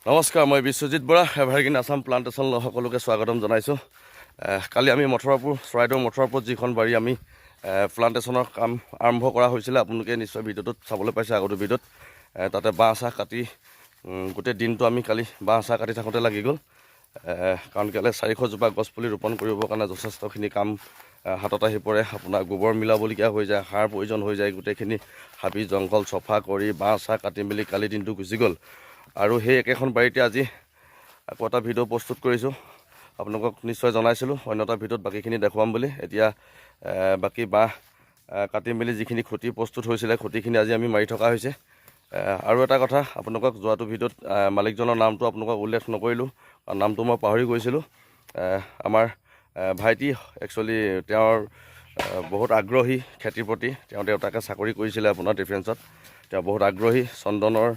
নমস্কাৰ, মই বিশ্বজিৎ বৰা, এভাৰগ্ৰীণ আছাম প্লাণ্টেশ্যন সকলোকে স্বাগতম জনাইছোঁ। কালি আমি মথুৰাপুৰ চৰাইদেউ মথুৰাপুৰত যিখন বাৰী আমি প্লাণ্টেশ্যনৰ কাম আৰম্ভ কৰা হৈছিলে, আপোনালোকে নিশ্চয় ভিডিঅ'টোত চাবলৈ পাইছে। আগতে ভিডিঅ'ত তাতে বাঁহ চাহ কাটি গোটেই দিনটো আমি কালি বাঁহ চাহ কাটি থাকোঁতে লাগি গ'ল। কাৰণ কেলৈ 400 জোপা গছপুলি ৰোপণ কৰিবৰ কাৰণে যথেষ্টখিনি কাম হাতত আহি পৰে। আপোনাৰ গোবৰ মিলাবলগীয়া হৈ যায়, সাৰ প্ৰয়োজন হৈ যায়। গোটেইখিনি হাবি জংঘল চফা কৰি বাঁহ চাহ কাটি মেলি কালি দিনটো গুচি গ'ল। আৰু সেই একেখন বাৰীতে আজি আকৌ এটা ভিডিঅ' প্ৰস্তুত কৰিছোঁ। আপোনালোকক নিশ্চয় জনাইছিলোঁ অন্য এটা ভিডিঅ'ত বাকীখিনি দেখুৱাম বুলি। এতিয়া বাকী বাঁহ কাটি মেলি যিখিনি খুঁটি প্ৰস্তুত হৈছিলে, খুঁটিখিনি আজি আমি মাৰি থকা হৈছে। আৰু এটা কথা, আপোনালোকক যোৱাটো ভিডিঅ'ত মালিকজনৰ নামটো আপোনালোকক উল্লেখ নকৰিলোঁ, কাৰণ নামটো মই পাহৰি গৈছিলোঁ। আমাৰ ভাইটি একচুৱেলি তেওঁৰ বহুত আগ্ৰহী খেতিৰ প্ৰতি। তেওঁ দেউতাকে চাকৰি কৰিছিলে আপোনাৰ ডিফেন্সত। তেওঁ বহুত আগ্ৰহী চন্দনৰ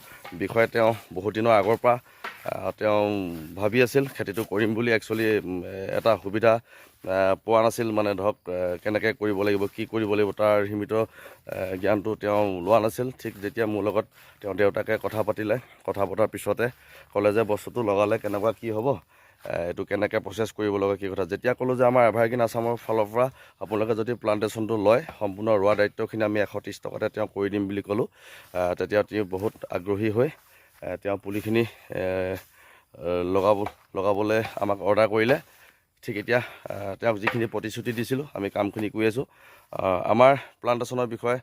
বিষয়ে। তেওঁ বহুত দিনৰ আগৰ পৰা তেওঁ ভাবি আছিল খেতিটো কৰিম বুলি। একচুৱেলি এটা সুবিধা পোৱা নাছিল, মানে ধৰক কেনেকৈ কৰিব লাগিব, কি কৰিব লাগিব, তাৰ সীমিত জ্ঞানটো তেওঁ লোৱা নাছিল। ঠিক যেতিয়া মোৰ লগত তেওঁ দেউতাকে কথা পাতিলে, কথা পতাৰ পিছতে ক'লে যে বস্তুটো লগালে কেনেকুৱা কি হ'ব, এইটো কেনেকৈ প্ৰচেছ কৰিব লাগে, কি কথা। যেতিয়া ক'লোঁ যে আমাৰ এভাৰগ্ৰীণ আছামৰ ফালৰ পৰা আপোনালোকে যদি প্লাণ্টেশ্যনটো লয়, সম্পূৰ্ণ ৰোৱা দায়িত্বখিনি আমি 130 টকাতে তেওঁ কৰি দিম বুলি ক'লোঁ, তেতিয়া তেওঁ বহুত আগ্ৰহী হৈ তেওঁ পুলিখিনি লগাবলৈ আমাক অৰ্ডাৰ কৰিলে। ঠিক এতিয়া তেওঁক যিখিনি প্ৰতিশ্ৰুতি দিছিলোঁ আমি কামখিনি কৰি আছোঁ। আমাৰ প্লাণ্টেশ্যনৰ বিষয়ে,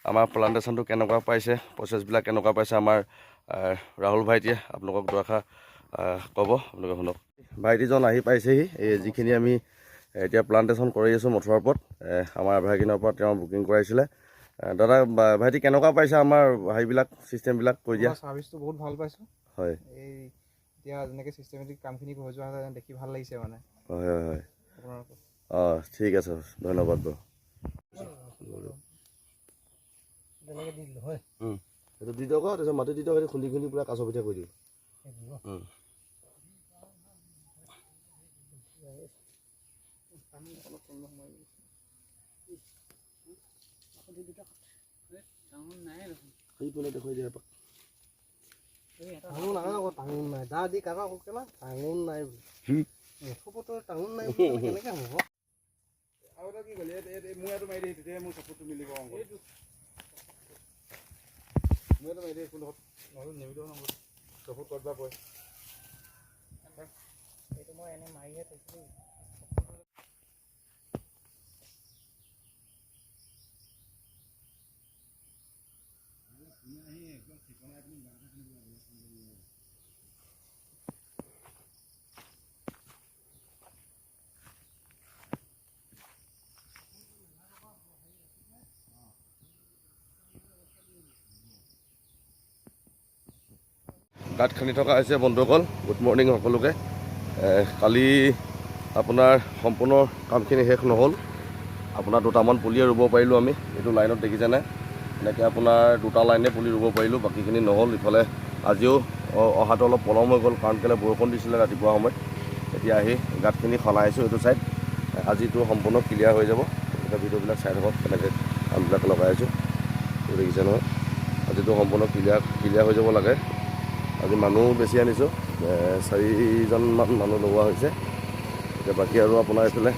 আমাৰ প্লাণ্টেশ্যনটো কেনেকুৱা পাইছে, প্ৰচেছবিলাক কেনেকুৱা পাইছে, আমাৰ ৰাহুল ভাইটিয়ে আপোনালোকক দুআষাৰ ক'ব, আপোনালোকে শুনক। ভাইটিজন আহি পাইছেহি। এই যিখিনি আমি এতিয়া প্লাণ্টেশ্যন কৰি আছোঁ মথুৰাপুৰত, আমাৰ এভাৰগ্ৰীণৰ পৰা তেওঁ বুকিং কৰাইছিলে। দাদা, ভাইটি কেনেকুৱা পাইছে আমাৰ হেৰিবিলাক চিষ্টেমবিলাক কৰি দিয়া? ছাৰ্ভিচটো বহুত ভাল পাইছোঁ। হয়, এই এতিয়া যেনেকৈ চিষ্টেমেটিক কামখিনি হৈ যোৱা হয় দেখি ভাল লাগিছে মানে। হয় হয় হয়, আপোনালোকক ঠিক আছে, ধন্যবাদ বাৰু। তেনেকৈ দি দিলোঁ হয়। সেইটো দি দিয়ক, তাৰপিছত মাটি দি দিয়ক, সেইটো খুন্দি খুন্দি পূৰা কাছ পিঠা কৰি দিওঁ। সেইফালে দেখুৱাই দিয়া এপাক। টাঙোন নাই আকৌ, টাঙোন নাই। দা দি কাটা কওকচোন না, টাঙোন নাই বুলি। মুখপতৰ টাঙোন নাই বুলি কেনেকৈ হ'ব? আৰু এটা কি ক'লে, মোৰ এইটো মাৰি দিয়ে, তেতিয়াহে মোৰ চকুটো মিলিব। অংক মোৰ এইটো মাৰি দিয়ে, কোনডোখৰত নহ'লে নিমিলিব নহয়, চকুত ক'ত বা পৰে। এইটো মই এনেই মাৰিহে থৈছিলোঁ। গাঁত খান্দি থকা হৈছে বন্ধুসকল। গুড মৰ্ণিং সকলোকে। কালি আপোনাৰ সম্পূৰ্ণ কামখিনি শেষ নহ'ল। আপোনাৰ 2টামান পুলিয়ে ৰুব পাৰিলোঁ আমি। এইটো লাইনত দেখিছেনে, এনেকৈ আপোনাৰ 2টা লাইনে পুলি ৰুব পাৰিলোঁ, বাকীখিনি নহ'ল। ইফালে আজিও অহাটো অলপ পলম হৈ গ'ল, কাৰণ কেলৈ বৰষুণ দিছিলে ৰাতিপুৱা সময়ত। এতিয়া আহি গাঁতখিনি খনাইছোঁ এইটো ছাইড। আজিতো সম্পূৰ্ণ ক্লিয়াৰ হৈ যাব। এতিয়া ভিডিঅ'বিলাক চাই থাকক, কেনেকৈ কামবিলাক লগাই আছোঁ, দেখিছে নহয়। আজিতো সম্পূৰ্ণ ক্লিয়াৰ হৈ যাব লাগে। আজি মানুহ বেছি আনিছোঁ, 4জনমান মানুহ লগোৱা হৈছে। এতিয়া বাকী আৰু আপোনাৰ এইফালে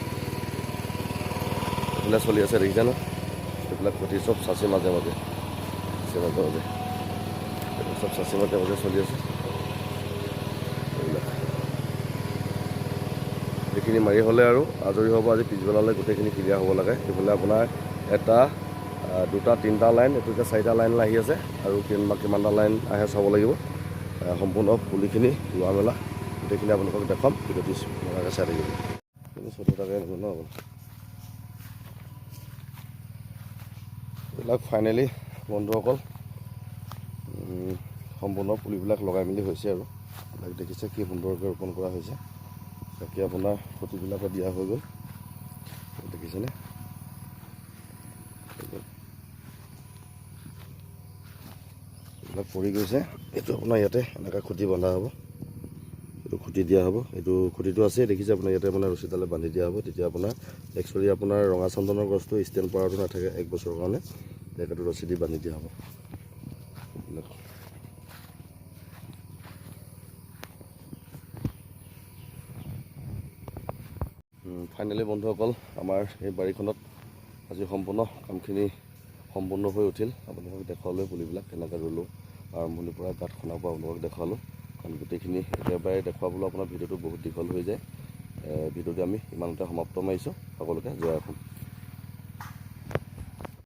চলি আছে, দেখিছে ন, এইবিলাক খুঁটি চব চাচি মাজে মাজে চব চাচি মাজে মাজে চলি আছে। এইবিলাক এইখিনি মাৰি হ'লে আৰু আজৰি হ'ব। আজি পিছবেলালৈ গোটেইখিনি ক্লিয়াৰ হ'ব লাগে। সেইফালে আপোনাৰ 1, 2, 3টা লাইন, এইটো এতিয়া 4টা লাইন আহি আছে, আৰু কিমানটা লাইন আহে চাব লাগিব। সম্পূৰ্ণ পুলিখিনি ৰোৱা মেলা গোটেইখিনি আপোনালোকক দেখুৱাম। ভিডিঅ'টো লগাকৈ চাই থাকিব। এইবিলাক ফাইনেলি বন্ধুসকল সম্পূৰ্ণ পুলিবিলাক লগাই মেলি হৈছে, আৰু এইবিলাক দেখিছে কি সুন্দৰকৈ ৰোপণ কৰা হৈছে। বাকী আপোনাৰ খুঁটিবিলাকো দিয়া হৈ গ'ল, দেখিছেনে। এইবিলাক পৰি গৈছে। এইটো আপোনাৰ ইয়াতে এনেকৈ খুঁটি বন্ধা হ'ব, এইটো খুঁটি দিয়া হ'ব। এইটো খুঁটিটো আছে, দেখিছে আপোনাৰ ইয়াতে আপোনাৰ ৰছীডালে বান্ধি দিয়া হ'ব। তেতিয়া আপোনাৰ একচুৱেলি আপোনাৰ ৰঙা চন্দনৰ গছটো ষ্টেণ্ড পৰাটো নাথাকে 1 বছৰৰ কাৰণে, সেইটো ৰছী দি বান্ধি দিয়া হ'ব। ফাইনেলি বন্ধুসকল আমাৰ এই বাৰীখনত আজি সম্পূৰ্ণ কামখিনি সম্পূৰ্ণ হৈ উঠিল। আপোনালোকক দেখুৱালোঁ পুলিবিলাক কেনেকৈ ৰুলোঁ, আৰম্ভণিৰ পৰা গাঁত খন্দাৰ পৰা আপোনালোকক দেখুৱালোঁ। কাৰণ গোটেইখিনি একেবাৰে দেখুৱাবলৈ আপোনাৰ ভিডিঅ'টো বহুত দীঘল হৈ যায়। ভিডিঅ'টো আমি ইমানতে সমাপ্ত মাৰিছোঁ। সকলোকে জয় অসম।